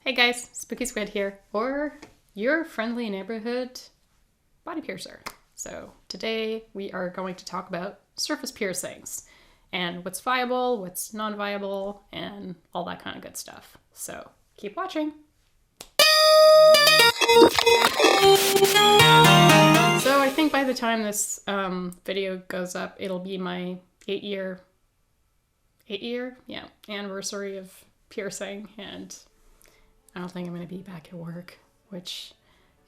Hey guys, Spooky Squid here, or your friendly neighborhood body piercer. So today we are going to talk about surface piercings and what's viable, what's non-viable, and all that kind of good stuff. So keep watching. So I think by the time this video goes up, it'll be my 8-year anniversary of piercing, and I don't think I'm going to be back at work, which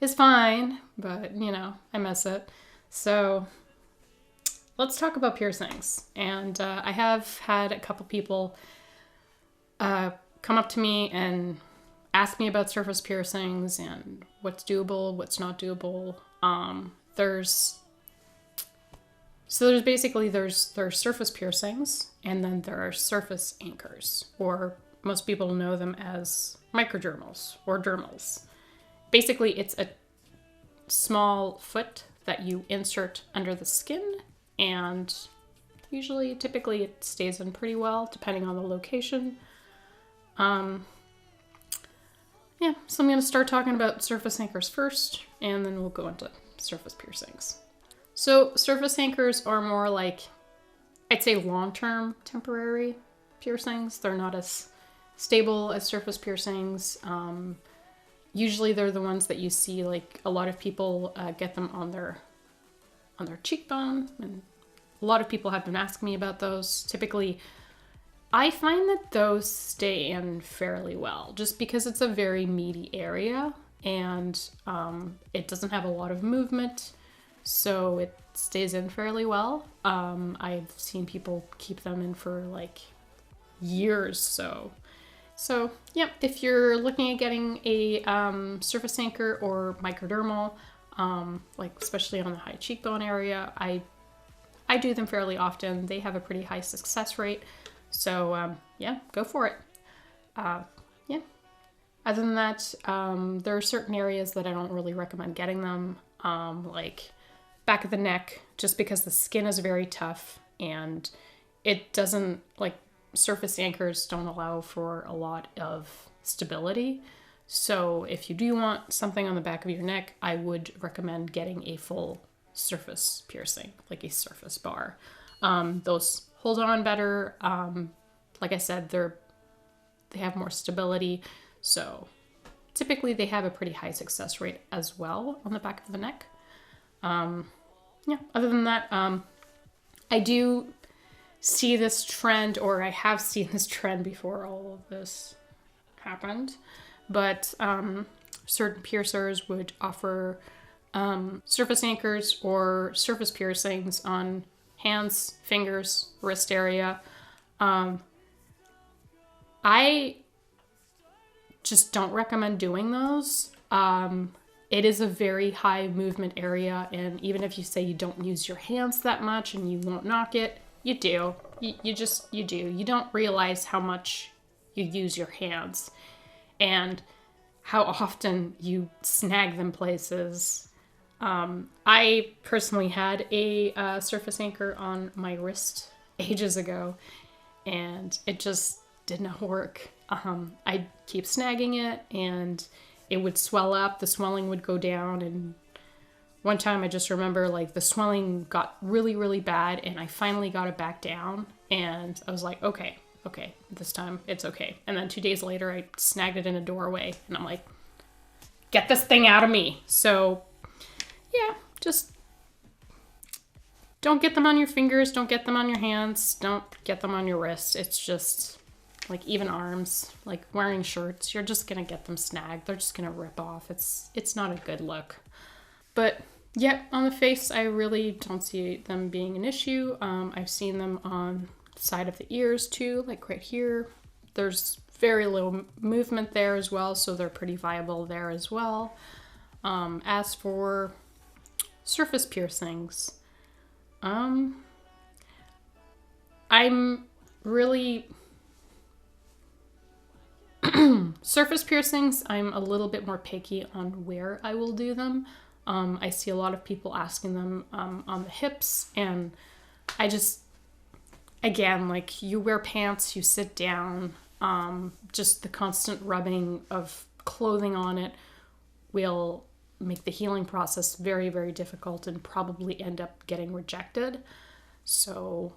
is fine, but you know, I miss it. So let's talk about piercings. And I have had a couple people come up to me and ask me about surface piercings and what's doable, what's not doable. There's surface piercings, and then there are surface anchors, or most people know them as microdermals or dermals. Basically, it's a small foot that you insert under the skin, and typically it stays in pretty well, depending on the location. So I'm going to start talking about surface anchors first, and then we'll go into surface piercings. So surface anchors are more like, I'd say, long-term temporary piercings. They're not as stable as surface piercings. Usually they're the ones that you see, like a lot of people get them on their cheekbone, and a lot of people have been asking me about those. Typically, I find that those stay in fairly well, just because it's a very meaty area, and it doesn't have a lot of movement, so it stays in fairly well. I've seen people keep them in for like years. So yeah, if you're looking at getting a surface anchor or microdermal, like especially on the high cheekbone area, I do them fairly often. They have a pretty high success rate. So yeah, go for it. Other than that, there are certain areas that I don't really recommend getting them, like back of the neck, just because the skin is very tough, and it doesn't, like, surface anchors don't allow for a lot of stability. So if you do want something on the back of your neck, I would recommend getting a full surface piercing, like a surface bar. Those hold on better. Like I said, they have more stability. So typically they have a pretty high success rate as well on the back of the neck. Other than that, I do see this trend, or I have seen this trend before all of this happened, but certain piercers would offer surface anchors or surface piercings on hands, fingers, wrist area. I just don't recommend doing those. It is a very high movement area, and even if you say you don't use your hands that much and you won't knock it, you do. You do. You don't realize how much you use your hands and how often you snag them places. I personally had a surface anchor on my wrist ages ago, and it just did not work. I'd keep snagging it, and it would swell up. The swelling would go down, and one time I just remember, like, the swelling got really, really bad, and I finally got it back down, and I was like, okay, this time it's okay. And then 2 days later, I snagged it in a doorway, and I'm like, get this thing out of me. So yeah, just don't get them on your fingers, don't get them on your hands, don't get them on your wrists. It's just, like, even arms, like wearing shirts, you're just gonna get them snagged. They're just gonna rip off. It's not a good look. But yeah, on the face, I really don't see them being an issue. I've seen them on the side of the ears too, like right here. There's very little movement there as well, so they're pretty viable there as well. As for surface piercings, surface piercings, I'm a little bit more picky on where I will do them. I see a lot of people asking them on the hips, and I just, again, like, you wear pants, you sit down, just the constant rubbing of clothing on it will make the healing process very, very difficult and probably end up getting rejected. So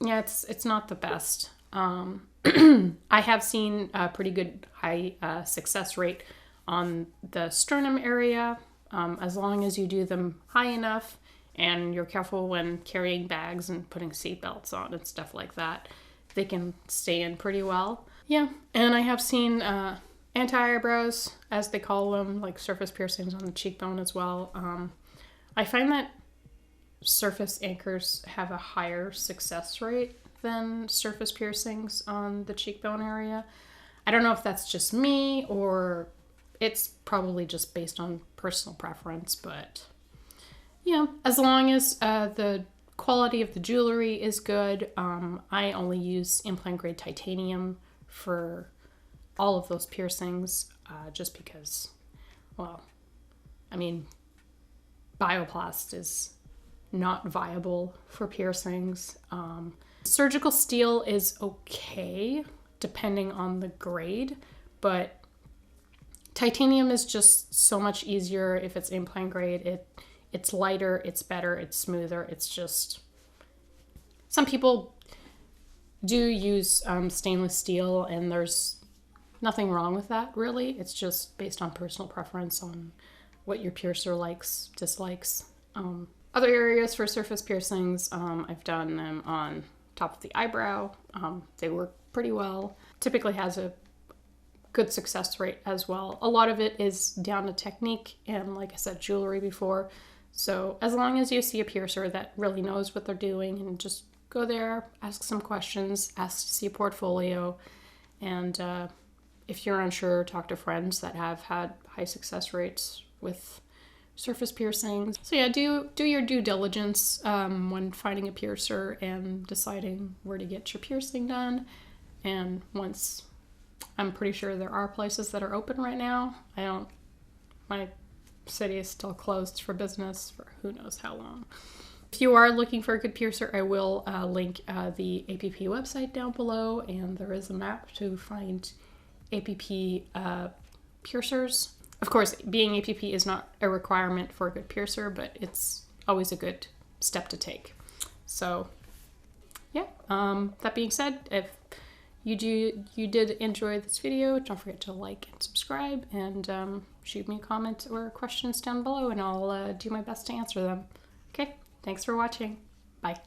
yeah, it's not the best. I have seen a pretty good high success rate on the sternum area, as long as you do them high enough and you're careful when carrying bags and putting seatbelts on and stuff like that. They can stay in pretty well. Yeah, and I have seen anti-eyebrows, as they call them, like surface piercings on the cheekbone as well. I find that surface anchors have a higher success rate than surface piercings on the cheekbone area. I don't know if that's just me or it's probably just based on personal preference, but yeah, as long as the quality of the jewelry is good. I only use implant grade titanium for all of those piercings, just because, well, I mean, bioplast is not viable for piercings. Surgical steel is okay depending on the grade, but titanium is just so much easier if it's implant grade. It's lighter, it's better, it's smoother. It's just, some people do use stainless steel, and there's nothing wrong with that, really. It's just based on personal preference on what your piercer likes, dislikes. Other areas for surface piercings, I've done them on top of the eyebrow. They work pretty well. Typically has a good success rate as well. A lot of it is down to technique and, like I said, jewelry before. So as long as you see a piercer that really knows what they're doing, and just go there, ask some questions, ask to see a portfolio, and if you're unsure, talk to friends that have had high success rates with surface piercings. So yeah, do your due diligence when finding a piercer and deciding where to get your piercing done. And once, I'm pretty sure there are places that are open right now. My city is still closed for business for who knows how long. If you are looking for a good piercer, I will link the APP website down below, and there is a map to find APP piercers. Of course, being APP is not a requirement for a good piercer, but it's always a good step to take. So yeah, that being said, if you did enjoy this video, don't forget to like and subscribe, and shoot me a comment or questions down below, and I'll do my best to answer them. Okay, thanks for watching.